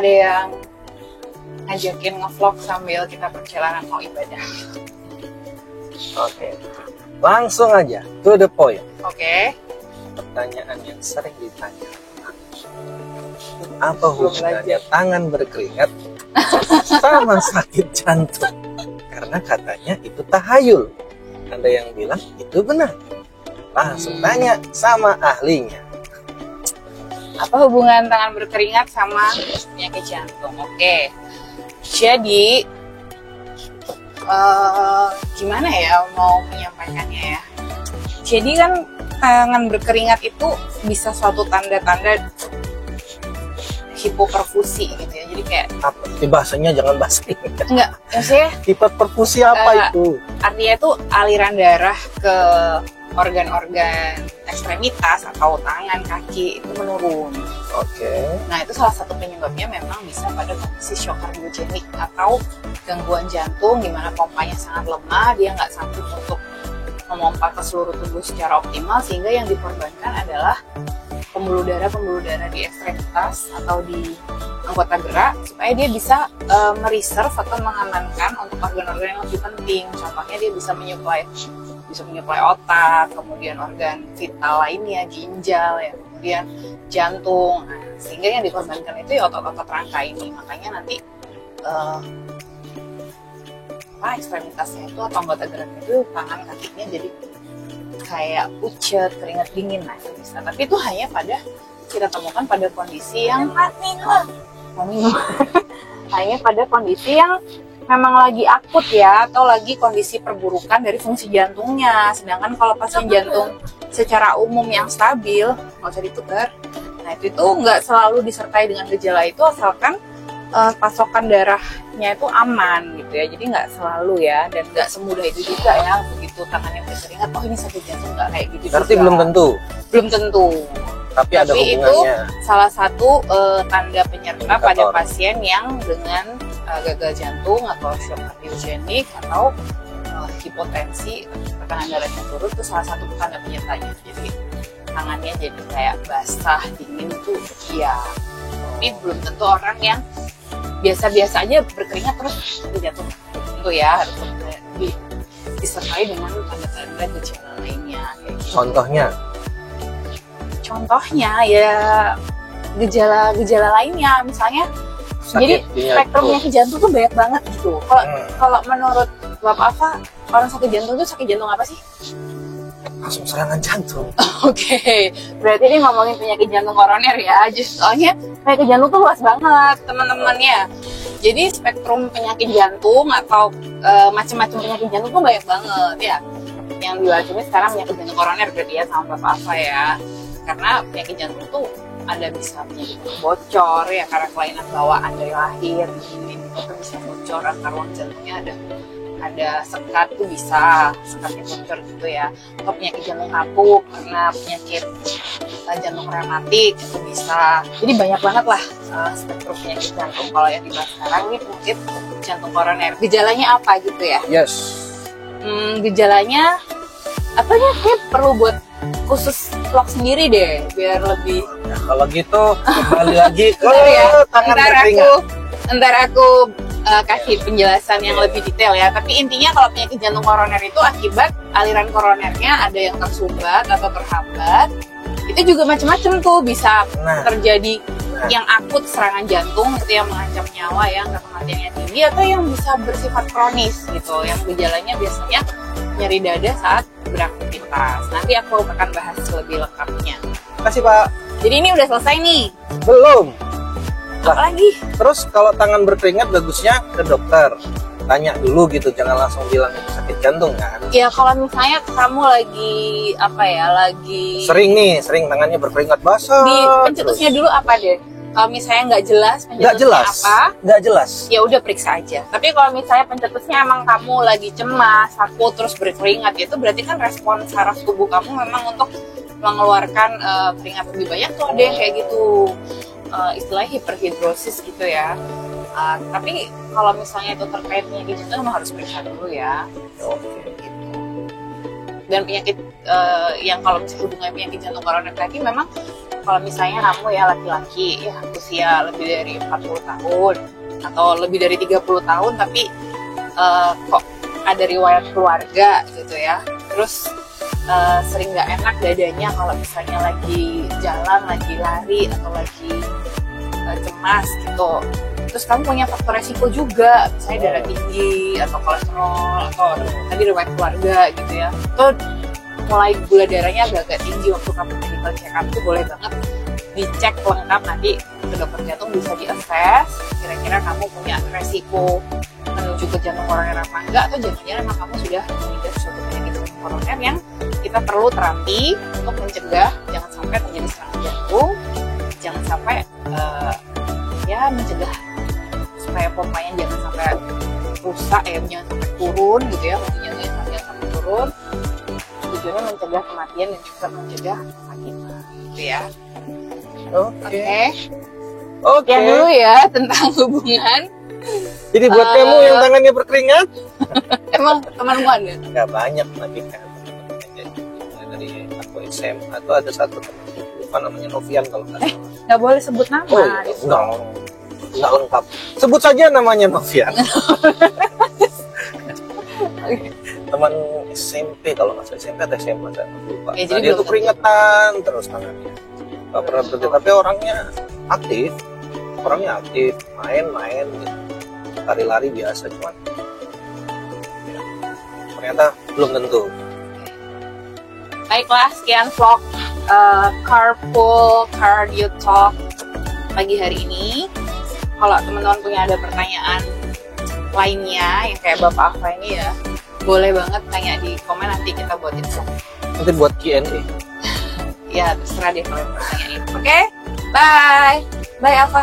ada yang ngajakin ngevlog sambil kita perjalanan mau ibadah. Oke. Langsung aja, to the point. Oke. Pertanyaan yang sering ditanya. Apa hubungannya tangan berkeringat sama sakit jantung? Karena katanya itu tahayul. Ada yang bilang itu benar. Langsung tanya sama ahlinya. Apa hubungan tangan berkeringat sama penyakit jantung? Oke. Jadi gimana ya mau menyampaikannya ya? Jadi kan tangan berkeringat itu bisa suatu tanda-tanda hipoperfusi gitu ya. Jadi kayak Apa? Di bahasanya jangan bahasa Inggris. enggak, maksudnya Hiperperfusi apa itu? artinya itu aliran darah ke organ-organ ekstremitas atau tangan, kaki itu menurun. Oke. Nah, itu salah satu penyebabnya memang bisa pada kondisi shock kardiogenik atau gangguan jantung di mana pompanya sangat lemah, dia nggak sanggup untuk memompa ke seluruh tubuh secara optimal, sehingga yang dikorbankan adalah pembuluh darah di ekstremitas atau di anggota gerak supaya dia bisa mereserve atau mengamankan untuk organ-organ yang lebih penting. Contohnya dia bisa menyuplai otak, kemudian organ vital lainnya, ginjal, ya, kemudian jantung. Nah, sehingga yang dikorbankan itu ya otot-otot rangka ini. Makanya nanti ekstremitasnya itu atau anggota geraknya itu tangan kakinya jadi kayak pucet, keringat dingin, nah itu bisa. Tapi itu hanya pada kita temukan pada kondisi yang hanya pada kondisi yang memang lagi akut ya, atau lagi kondisi perburukan dari fungsi jantungnya. Sedangkan kalau pasien jantung secara umum yang stabil, nggak usah ditukar. Nah itu nggak selalu disertai dengan gejala itu, asalkan pasokan darahnya itu aman gitu ya. Jadi nggak selalu ya, dan nggak semudah itu juga ya. Begitu tangannya berkeringat, oh ini sakit jantung, nggak kayak gitu. Berarti juga. belum tentu. Tapi ada itu hubungannya. salah satu tanda penyerta pada pasien yang dengan gagal jantung atau shock kardiogenik atau hipotensi, tekanan darahnya turun, itu salah satu tanda penyertanya. Jadi tangannya jadi kayak basah, dingin tuh iya. Tapi belum tentu orang yang biasa-biasa aja berkeringat terus sakit jantung. Tentu ya harus disertai dengan tanda-tanda gejala lainnya. Gitu. Contohnya ya gejala lainnya, misalnya sakit jadi spektrum penyakit jantung tuh banyak banget gitu. Kalau menurut Bapak Ava, orang sakit jantung tuh sakit jantung apa sih? Langsung serangan jantung. Oke, berarti ini ngomongin penyakit jantung koroner ya. Soalnya penyakit jantung tuh luas banget teman-temannya. Jadi spektrum penyakit jantung atau macam-macam penyakit jantung tuh banyak banget ya. Yang diwakili sekarang penyakit jantung koroner berarti ya sama Bapak Ava ya. Karena penyakit jantung tuh ada bisa penyakit bocor ya, karena kelainan bawaan dari lahir, ini itu bisa bocor antar ruang jantungnya, ada sekat tuh bisa sekatnya bocor gitu ya, atau penyakit jantung kapuk karena penyakit jantung reumatik itu bisa. Jadi banyak banget lah spektrum penyakit jantung. Kalau yang dibahas sekarang ini penyakit jantung koroner, gejalanya apa gitu ya? Yes. Gejalanya atau kayak perlu buat khusus vlog sendiri deh biar lebih. Nah, kalau gitu kembali lagi ke tangan Ntar berkeringat. aku kasih penjelasan yang lebih detail ya. Tapi intinya kalau penyakit jantung koroner itu akibat aliran koronernya ada yang tersumbat atau terhambat. Itu juga macam-macam tuh, bisa terjadi yang akut serangan jantung itu yang mengancam nyawa ya, angka kematiannya tinggi, atau yang bisa bersifat kronis gitu, yang gejalanya biasanya nyeri dada saat beraktivitas. Nanti aku akan bahas lebih lengkapnya. Terima kasih Pak. Jadi ini udah selesai nih? Belum. Apa lagi? Terus kalau tangan berkeringat bagusnya ke dokter. Tanya dulu gitu, jangan langsung bilang itu sakit jantung kan. Ya kalau misalnya kamu lagi sering tangannya berkeringat basah. Di pencetusnya dulu apa deh? Kalau misalnya nggak jelas pencetusnya nggak jelas, ya udah periksa aja. Tapi kalau misalnya pencetusnya emang kamu lagi cemas, takut, terus berkeringat, itu berarti kan respon saraf tubuh kamu memang untuk mengeluarkan keringat lebih banyak tuh, ada yang kayak gitu, istilahnya hiperhidrosis gitu ya. Tapi kalau misalnya itu terkait penyakit jantung, memang harus periksa dulu ya. Gitu. Dan penyakit yang kalau misalnya hubungan penyakit jantung koroner tadi memang kalau misalnya kamu ya laki-laki ya usia lebih dari 40 tahun atau lebih dari 30 tahun tapi kok ada riwayat keluarga gitu ya, terus sering nggak enak dadanya kalau misalnya lagi jalan, lagi lari atau lagi cemas gitu. Terus kamu punya faktor resiko juga, misalnya darah tinggi atau kolesterol atau tadi riwayat keluarga gitu ya. Itu mulai gula darahnya agak-agak tinggi waktu kamu medical check up tuh boleh banget dicek lengkap, nanti ke dokter jantung bisa diassess kira-kira kamu punya resiko menuju ke jantung koroner apa enggak, atau jangan-jangan emang kamu sudah mengidap suatu penyakit jantung koroner yang kita perlu terapi untuk mencegah jangan sampai terjadi serangan jantung, jangan sampai ya mencegah supaya pompanya jangan sampai rusak ya, jangan sampai turun gitu ya, maksudnya jangan sampai turun. Tujuannya mencegah kematian dan juga mencegah kesakitan gitu ya. Oke. Sekian dulu ya tentang hubungan. Jadi buat kamu yang tangannya berkeringat, emang temanmu ada? nggak banyak lagi kan. Mulai dari aku SMA atau ada satu teman lupa namanya Novian kalau nggak salah. Nggak boleh sebut nama. Oh iya, gitu. nggak lengkap. Sebut saja namanya Novian. Teman SMP kalau nggak salah, SMP atau SMA saya lupa. Ya, Nah, dia tuh keringetan terus tangannya. Nggak pernah berhenti, tapi orangnya aktif, main-main gitu. Lari-lari biasa, cuman ya, ternyata belum tentu. Baiklah, sekian vlog Carpool Cardio Talk pagi hari ini. Kalau teman-teman punya ada pertanyaan lainnya yang kayak Bapak Ava ini ya, boleh banget tanya di komen, nanti kita buatin vlog. Nanti buat Q&A. Ya terserah deh kalau yang mau tanyain. Oke, bye. Bye Ava.